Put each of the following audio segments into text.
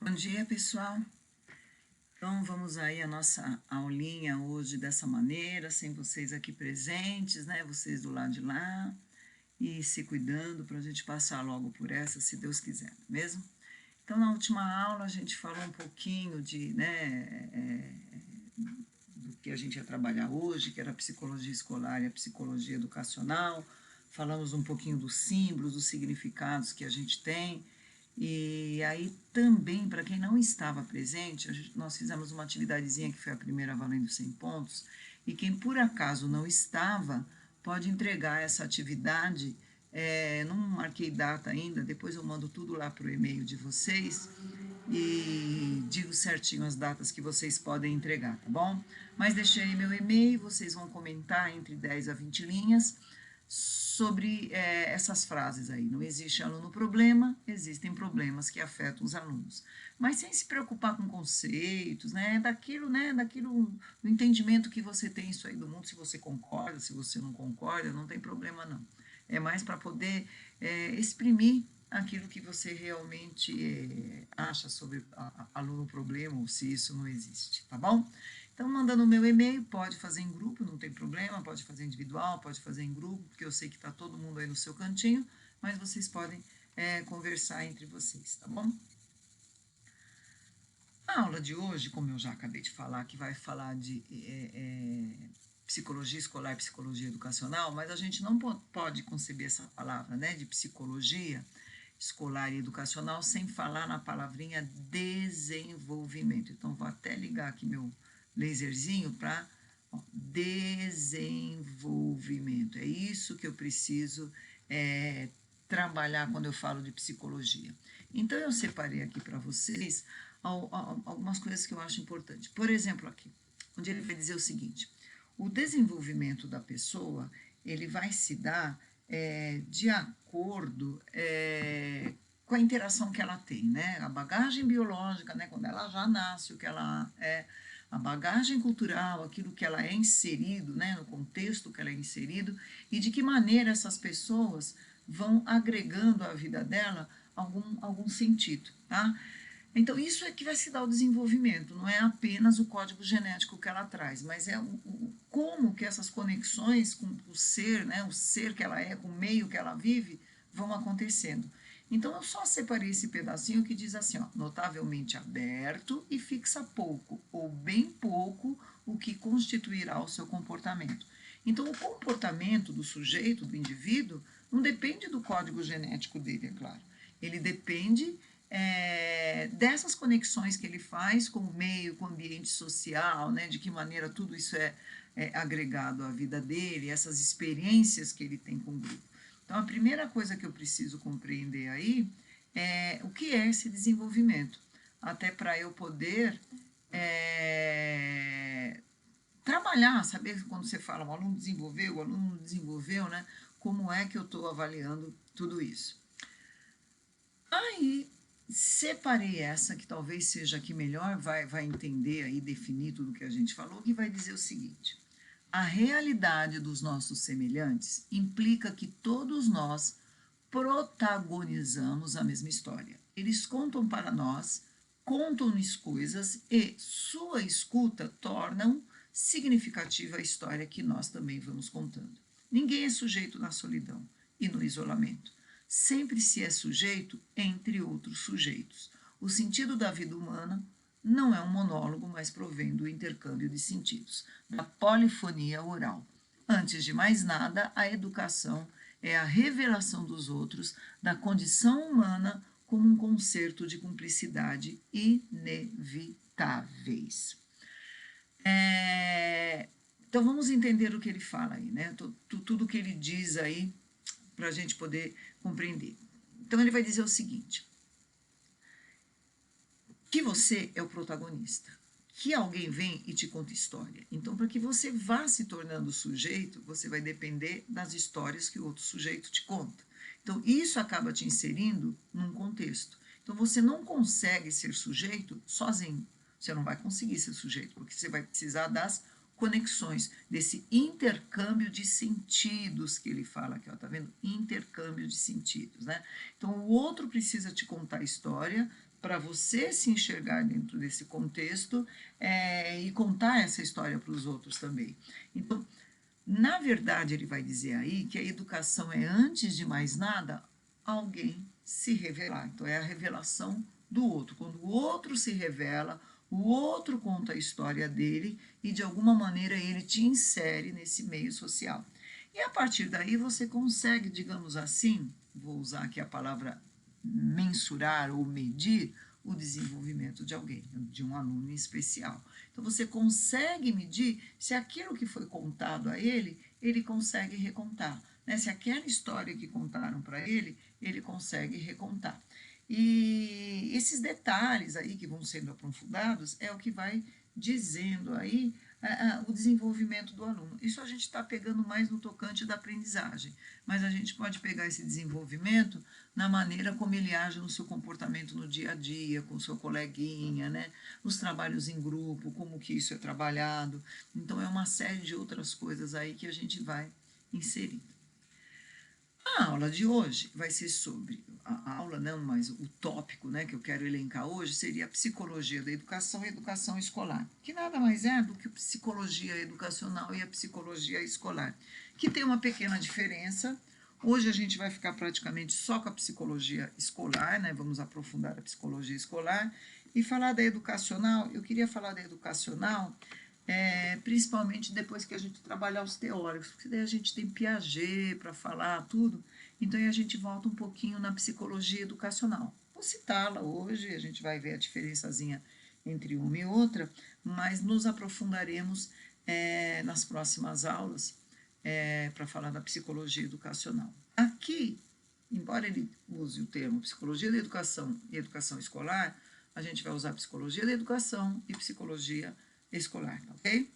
Bom dia, pessoal. Então, vamos aí a nossa aulinha hoje dessa maneira, sem vocês aqui presentes, né? Vocês do lado de lá, e se cuidando para a gente passar logo por essa, se Deus quiser, não é mesmo? Então, na última aula, a gente falou um pouquinho do que a gente ia trabalhar hoje, que era a psicologia escolar e a psicologia educacional. Falamos um pouquinho dos símbolos, dos significados que a gente tem. E aí também, para quem não estava presente, nós fizemos uma atividadezinha que foi a primeira valendo 100 pontos, e quem por acaso não estava, pode entregar essa atividade, não marquei data ainda, depois eu mando tudo lá para o e-mail de vocês, e digo certinho as datas que vocês podem entregar, tá bom? Mas deixei aí meu e-mail, vocês vão comentar entre 10 a 20 linhas sobre essas frases aí. Não existe aluno problema, existem problemas que afetam os alunos. Mas sem se preocupar com conceitos, daquilo, do entendimento que você tem isso aí do mundo, se você concorda, se você não concorda, não tem problema não. É mais para poder exprimir aquilo que você realmente acha sobre aluno problema ou se isso não existe, tá bom? Então, mandando o meu e-mail, pode fazer em grupo, não tem problema, pode fazer individual, pode fazer em grupo, porque eu sei que está todo mundo aí no seu cantinho, mas vocês podem conversar entre vocês, tá bom? A aula de hoje, como eu já acabei de falar, que vai falar de psicologia escolar e psicologia educacional, mas a gente não pode conceber essa palavra, né, de psicologia escolar e educacional sem falar na palavrinha desenvolvimento. Então, vou até ligar aqui meu laserzinho para desenvolvimento. É isso que eu preciso trabalhar quando eu falo de psicologia. Então, eu separei aqui para vocês algumas coisas que eu acho importante. Por exemplo, aqui, onde ele vai dizer o seguinte: o desenvolvimento da pessoa ele vai se dar de acordo com a interação que ela tem, né? A bagagem biológica, né? Quando ela já nasce, o que ela é, a bagagem cultural, aquilo que ela é inserido, né? No contexto que ela é inserido, e de que maneira essas pessoas vão agregando à vida dela algum sentido, tá? Então, isso é que vai se dar o desenvolvimento, não é apenas o código genético que ela traz, mas é como que essas conexões com o ser, né, o ser que ela é, com o meio que ela vive, vão acontecendo. Então, eu só separei esse pedacinho que diz assim, ó, notavelmente aberto e fixa pouco, ou bem pouco, o que constituirá o seu comportamento. Então, o comportamento do sujeito, do indivíduo, não depende do código genético dele, é claro. Ele depende dessas conexões que ele faz com o meio, com o ambiente social, né, de que maneira tudo isso é agregado à vida dele, essas experiências que ele tem com o grupo. Então, a primeira coisa que eu preciso compreender aí é o que é esse desenvolvimento, até para eu poder trabalhar, saber quando você fala o aluno desenvolveu, o aluno não desenvolveu, né, como é que eu estou avaliando tudo isso. Aí, separei essa, que talvez seja a que melhor vai entender aí, definir tudo que a gente falou, que vai dizer o seguinte: a realidade dos nossos semelhantes implica que todos nós protagonizamos a mesma história. Eles contam para nós, contam-nos coisas e sua escuta tornam significativa a história que nós também vamos contando. Ninguém é sujeito na solidão e no isolamento. Sempre se é sujeito entre outros sujeitos. O sentido da vida humana não é um monólogo, mas provém do intercâmbio de sentidos, da polifonia oral. Antes de mais nada, a educação é a revelação dos outros, da condição humana como um concerto de cumplicidade inevitáveis. Então vamos entender o que ele fala aí, né? Tudo o que ele diz aí para a gente poder compreender. Então ele vai dizer o seguinte: que você é o protagonista, que alguém vem e te conta história. Então, para que você vá se tornando sujeito, você vai depender das histórias que o outro sujeito te conta. Então, isso acaba te inserindo num contexto. Então, você não consegue ser sujeito sozinho. Você não vai conseguir ser sujeito, porque você vai precisar das conexões, desse intercâmbio de sentidos que ele fala aqui, ó, tá vendo? Intercâmbio de sentidos, né? Então, o outro precisa te contar a história para você se enxergar dentro desse contexto e contar essa história para os outros também. Então, na verdade, ele vai dizer aí que a educação é, antes de mais nada, alguém se revelar. Então, é a revelação do outro. Quando o outro se revela, o outro conta a história dele e, de alguma maneira, ele te insere nesse meio social. E a partir daí você consegue, digamos assim, vou usar aqui a palavra mensurar ou medir o desenvolvimento de alguém, de um aluno em especial. Então você consegue medir se aquilo que foi contado a ele, ele consegue recontar. Né? Se aquela história que contaram para ele consegue recontar. E esses detalhes aí que vão sendo aprofundados é o que vai dizendo aí o desenvolvimento do aluno. Isso a gente está pegando mais no tocante da aprendizagem, mas a gente pode pegar esse desenvolvimento na maneira como ele age no seu comportamento no dia a dia, com o seu coleguinha, né? Nos trabalhos em grupo, como que isso é trabalhado. Então, é uma série de outras coisas aí que a gente vai inserir. A aula de hoje vai ser sobre, a aula não, mas o tópico, né, que eu quero elencar hoje seria a psicologia da educação e educação escolar, que nada mais é do que psicologia educacional e a psicologia escolar, que tem uma pequena diferença. Hoje a gente vai ficar praticamente só com a psicologia escolar, né, vamos aprofundar a psicologia escolar e falar da educacional. Eu queria falar da educacional principalmente depois que a gente trabalhar os teóricos, porque daí a gente tem Piaget para falar tudo, então aí a gente volta um pouquinho na psicologia educacional. Vou citá-la hoje, a gente vai ver a diferençazinha entre uma e outra, mas nos aprofundaremos nas próximas aulas para falar da psicologia educacional. Aqui, embora ele use o termo psicologia da educação e educação escolar, a gente vai usar psicologia da educação e psicologia escolar, ok?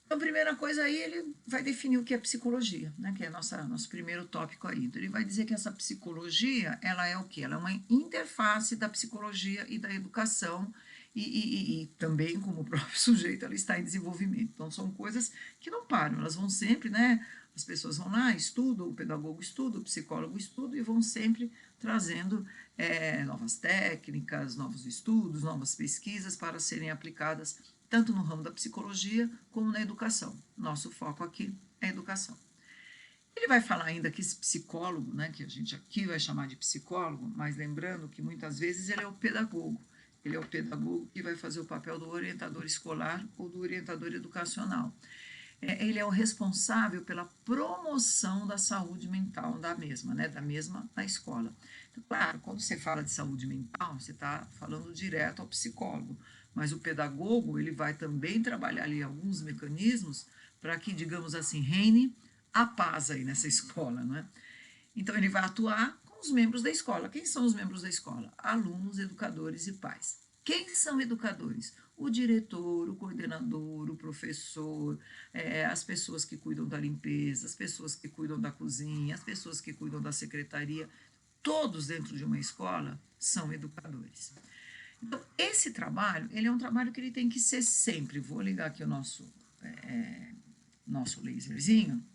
Então, a primeira coisa aí, ele vai definir o que é psicologia, né? Que é nosso primeiro tópico aí. Então, ele vai dizer que essa psicologia, ela é o quê? Ela é uma interface da psicologia e da educação e também, como o próprio sujeito, ela está em desenvolvimento. Então, são coisas que não param, elas vão sempre, né? As pessoas vão lá, estudam, o pedagogo estuda, o psicólogo estuda e vão sempre trazendo novas técnicas, novos estudos, novas pesquisas para serem aplicadas tanto no ramo da psicologia como na educação. Nosso foco aqui é a educação. Ele vai falar ainda que esse psicólogo, né, que a gente aqui vai chamar de psicólogo, mas lembrando que muitas vezes ele é o pedagogo. Ele é o pedagogo que vai fazer o papel do orientador escolar ou do orientador educacional. Ele é o responsável pela promoção da saúde mental da mesma, né, da mesma na escola. Então, claro, quando você fala de saúde mental, você está falando direto ao psicólogo, mas o pedagogo ele vai também trabalhar ali alguns mecanismos para que, digamos assim, reine a paz aí nessa escola, né? Então, ele vai atuar com os membros da escola. Quem são os membros da escola? Alunos, educadores e pais. Quem são educadores? O diretor, o coordenador, o professor, as pessoas que cuidam da limpeza, as pessoas que cuidam da cozinha, as pessoas que cuidam da secretaria. Todos dentro de uma escola são educadores. Então, esse trabalho, ele é um trabalho que ele tem que ser sempre. Vou ligar aqui o nosso laserzinho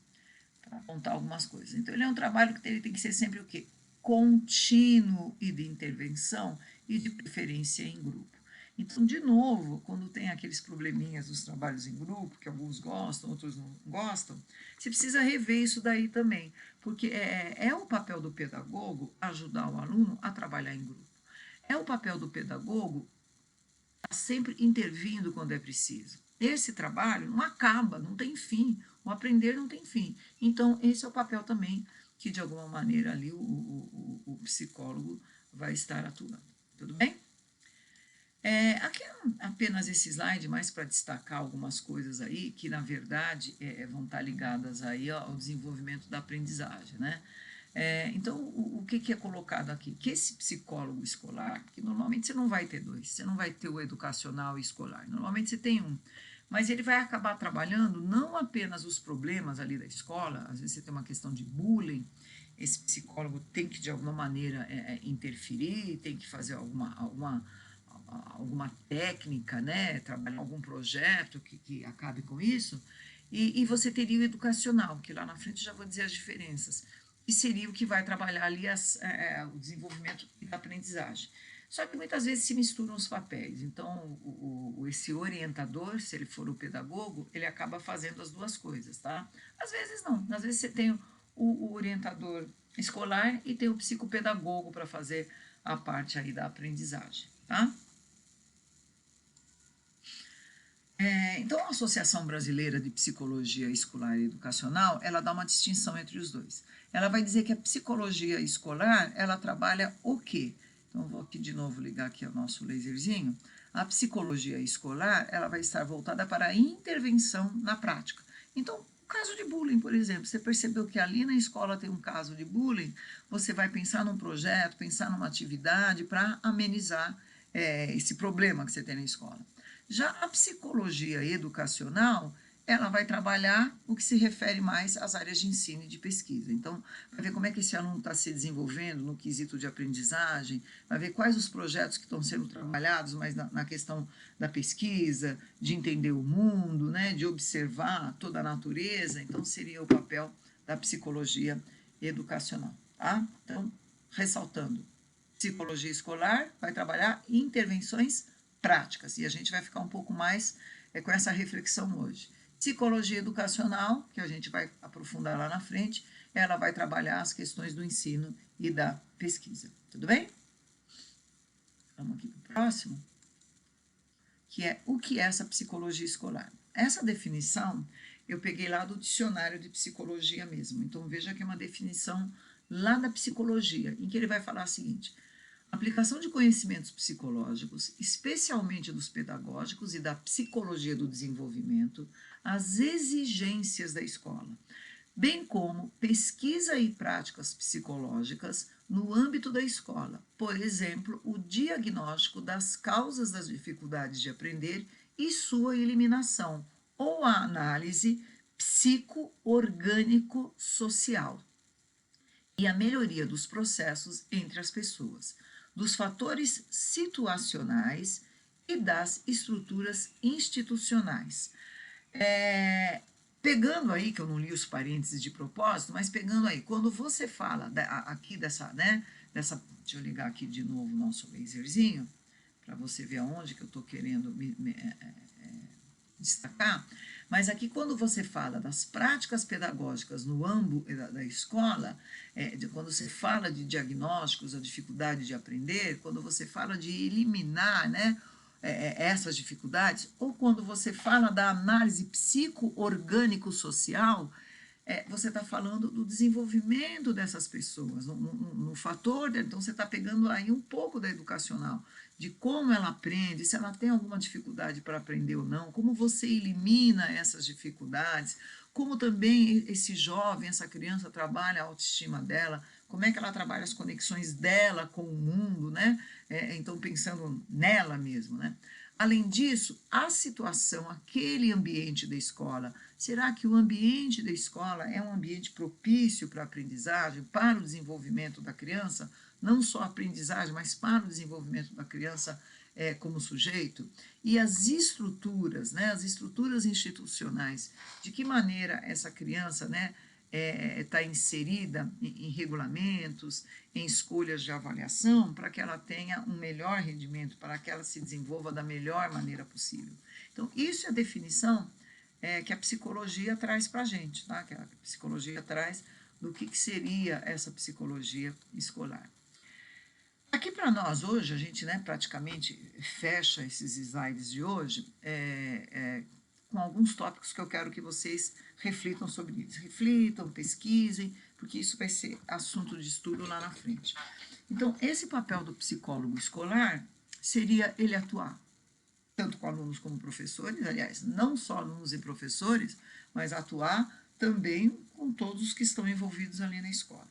para apontar algumas coisas. Então, ele é um trabalho que ele tem que ser sempre o quê? Contínuo e de intervenção e de preferência em grupo. Então, de novo, quando tem aqueles probleminhas dos trabalhos em grupo, que alguns gostam, outros não gostam, você precisa rever isso daí também, porque é o papel do pedagogo ajudar o aluno a trabalhar em grupo. É o papel do pedagogo estar sempre intervindo quando é preciso. Esse trabalho não acaba, não tem fim. O aprender não tem fim. Então, esse é o papel também que, de alguma maneira, ali o psicólogo vai estar atuando. Tudo bem? Aqui é apenas esse slide, mais para destacar algumas coisas aí que, na verdade, vão estar ligadas aí ao desenvolvimento da aprendizagem, né? Então, o que é colocado aqui? Que esse psicólogo escolar, que normalmente você não vai ter dois, você não vai ter o educacional e escolar, normalmente você tem um, mas ele vai acabar trabalhando não apenas os problemas ali da escola, às vezes você tem uma questão de bullying, esse psicólogo tem que, de alguma maneira, interferir, tem que fazer alguma técnica, né, trabalhar algum projeto que acabe com isso, e você teria o educacional, que lá na frente já vou dizer as diferenças, e seria o que vai trabalhar ali o desenvolvimento da aprendizagem. Só que muitas vezes se misturam os papéis. Então, esse orientador, se ele for o pedagogo, ele acaba fazendo as duas coisas, tá? Às vezes não. Às vezes você tem o orientador escolar e tem o psicopedagogo para fazer a parte aí da aprendizagem, tá? Então, a Associação Brasileira de Psicologia Escolar e Educacional, ela dá uma distinção entre os dois. Ela vai dizer que a psicologia escolar, ela trabalha o quê? Então, vou aqui de novo ligar aqui o nosso laserzinho. A psicologia escolar, ela vai estar voltada para a intervenção na prática. Então, o caso de bullying, por exemplo, você percebeu que ali na escola tem um caso de bullying, você vai pensar num projeto, pensar numa atividade para amenizar esse problema que você tem na escola. Já a psicologia educacional, ela vai trabalhar o que se refere mais às áreas de ensino e de pesquisa. Então, vai ver como é que esse aluno está se desenvolvendo no quesito de aprendizagem, vai ver quais os projetos que estão sendo trabalhados, mas na questão da pesquisa, de entender o mundo, né, de observar toda a natureza. Então, seria o papel da psicologia educacional. Tá? Então, ressaltando, psicologia escolar vai trabalhar intervenções práticas, e a gente vai ficar um pouco mais com essa reflexão hoje. Psicologia educacional, que a gente vai aprofundar lá na frente, ela vai trabalhar as questões do ensino e da pesquisa. Tudo bem? Vamos aqui para o próximo, que é o que é essa psicologia escolar. Essa definição eu peguei lá do dicionário de psicologia mesmo. Então veja que é uma definição lá da psicologia, em que ele vai falar o seguinte: aplicação de conhecimentos psicológicos, especialmente dos pedagógicos e da psicologia do desenvolvimento, às exigências da escola, bem como pesquisa e práticas psicológicas no âmbito da escola, por exemplo, o diagnóstico das causas das dificuldades de aprender e sua eliminação, ou a análise psico-orgânico-social e a melhoria dos processos entre as pessoas, dos fatores situacionais e das estruturas institucionais. Pegando aí, que eu não li os parênteses de propósito, mas pegando aí, quando você fala aqui dessa, né, deixa eu ligar aqui de novo o nosso laserzinho, para você ver aonde que eu estou querendo destacar, mas aqui quando você fala das práticas pedagógicas no âmbito da escola, quando você fala de diagnósticos, a dificuldade de aprender, quando você fala de eliminar, né, essas dificuldades, ou quando você fala da análise psico-orgânico-social, você está falando do desenvolvimento dessas pessoas, no fator, então você está pegando aí um pouco da educacional, de como ela aprende, se ela tem alguma dificuldade para aprender ou não, como você elimina essas dificuldades, como também esse jovem, essa criança trabalha a autoestima dela, como é que ela trabalha as conexões dela com o mundo, né? Então, pensando nela mesmo, né? Além disso, a situação, aquele ambiente da escola, será que o ambiente da escola é um ambiente propício para a aprendizagem, para o desenvolvimento da criança? Não só a aprendizagem, mas para o desenvolvimento da criança como sujeito? E as estruturas, né, as estruturas institucionais, de que maneira essa criança, né, está inserida em regulamentos, em escolhas de avaliação, para que ela tenha um melhor rendimento, para que ela se desenvolva da melhor maneira possível. Então, isso é a definição que a psicologia traz para a gente, tá? Que a psicologia traz do que seria essa psicologia escolar. Aqui para nós hoje, a gente, né, praticamente fecha esses slides de hoje com alguns tópicos que eu quero que vocês reflitam sobre isso. Reflitam, pesquisem, porque isso vai ser assunto de estudo lá na frente. Então, esse papel do psicólogo escolar seria ele atuar tanto com alunos como professores, aliás, não só alunos e professores, mas atuar também com todos os que estão envolvidos ali na escola.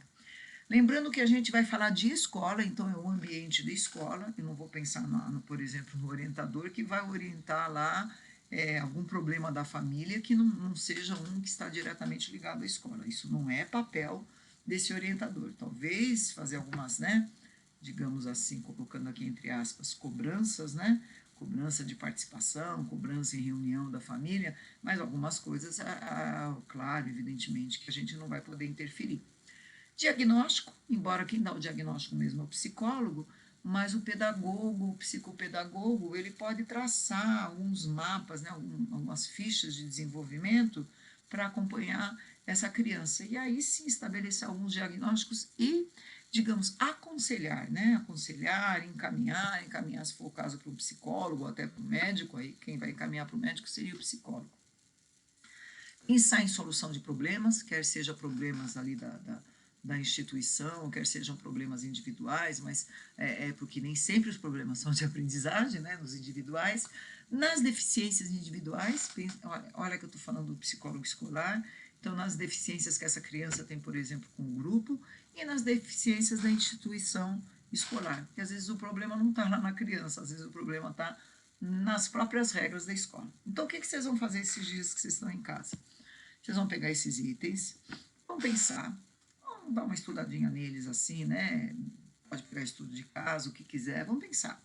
Lembrando que a gente vai falar de escola, então é o ambiente da escola, eu não vou pensar, por exemplo, no orientador que vai orientar lá algum problema da família que não seja um que está diretamente ligado à escola. Isso não é papel desse orientador. Talvez fazer algumas, né, digamos assim, colocando aqui entre aspas, cobranças, né, cobrança de participação, cobrança em reunião da família, mas algumas coisas, claro, evidentemente, que a gente não vai poder interferir. Diagnóstico, embora quem dá o diagnóstico mesmo é o psicólogo, mas o pedagogo, o psicopedagogo, ele pode traçar alguns mapas, né, algumas fichas de desenvolvimento para acompanhar essa criança. E aí sim estabelecer alguns diagnósticos e, digamos, aconselhar, né? Aconselhar, encaminhar se for o caso para um psicólogo ou até para o médico, aí quem vai encaminhar para o médico seria o psicólogo. Pensar em solução de problemas, quer seja problemas ali da instituição, quer sejam problemas individuais, mas porque nem sempre os problemas são de aprendizagem, né, nos individuais, nas deficiências individuais, olha que eu estou falando do psicólogo escolar, então nas deficiências que essa criança tem, por exemplo, com o grupo, e nas deficiências da instituição escolar, porque às vezes o problema não está lá na criança, às vezes o problema está nas próprias regras da escola. Então, o que vocês vão fazer esses dias que vocês estão em casa? Vocês vão pegar esses itens, vão pensar, vão dar uma estudadinha neles assim, né? Pode pegar estudo de caso, o que quiser, vão pensar.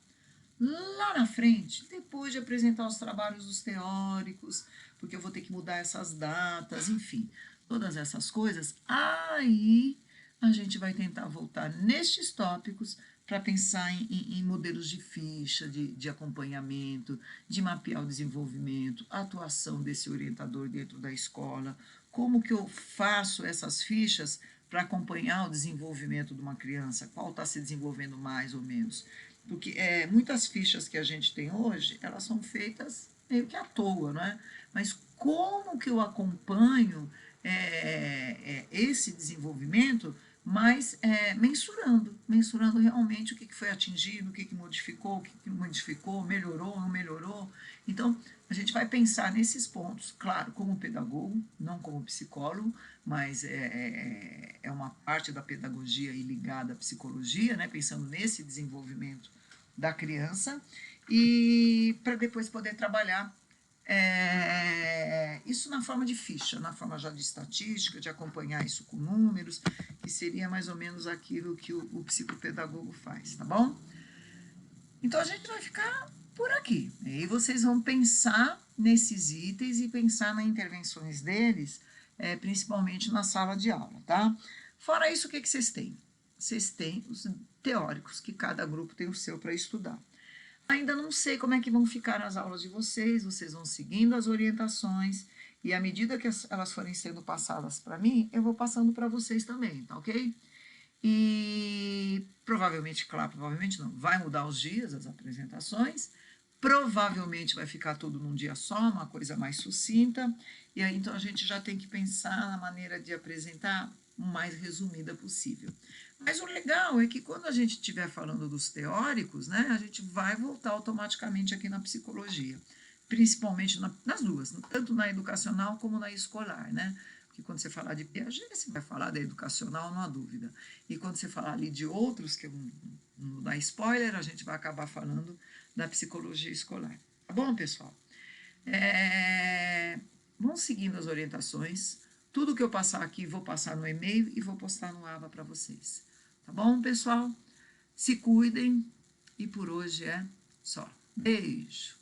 Lá na frente, depois de apresentar os trabalhos dos teóricos, porque eu vou ter que mudar essas datas, enfim, todas essas coisas, aí a gente vai tentar voltar nestes tópicos para pensar em modelos de ficha, de acompanhamento, de mapear o desenvolvimento, a atuação desse orientador dentro da escola, como que eu faço essas fichas para acompanhar o desenvolvimento de uma criança, qual está se desenvolvendo mais ou menos. Porque muitas fichas que a gente tem hoje, elas são feitas meio que à toa, não é? Mas como que eu acompanho esse desenvolvimento, mas mensurando realmente o que foi atingido, o que modificou, o que modificou, melhorou, não melhorou. Então, a gente vai pensar nesses pontos, claro, como pedagogo, não como psicólogo, mas é uma parte da pedagogia aí ligada à psicologia, né, pensando nesse desenvolvimento da criança, e para depois poder trabalhar isso na forma de ficha, na forma já de estatística, de acompanhar isso com números, que seria mais ou menos aquilo que o psicopedagogo faz, tá bom? Então a gente vai ficar por aqui. E aí vocês vão pensar nesses itens e pensar nas intervenções deles, principalmente na sala de aula, tá? Fora isso, o que vocês têm? Vocês têm os teóricos, que cada grupo tem o seu para estudar. Ainda não sei como é que vão ficar as aulas de vocês vão seguindo as orientações, e à medida que elas forem sendo passadas para mim, eu vou passando para vocês também, tá ok? E provavelmente, claro, provavelmente não, vai mudar os dias, as apresentações, provavelmente vai ficar tudo num dia só, uma coisa mais sucinta, e aí então a gente já tem que pensar na maneira de apresentar o mais resumida possível. Mas o legal é que quando a gente estiver falando dos teóricos, né, a gente vai voltar automaticamente aqui na psicologia, principalmente nas duas, tanto na educacional como na escolar, né? Porque quando você falar de Piaget, você vai falar da educacional, não há dúvida. E quando você falar ali de outros, que eu não dá spoiler, a gente vai acabar falando da psicologia escolar. Tá bom, pessoal? Vão seguindo as orientações. Tudo que eu passar aqui, vou passar no e-mail e vou postar no AVA para vocês. Tá bom, pessoal? Se cuidem e por hoje é só. Beijo!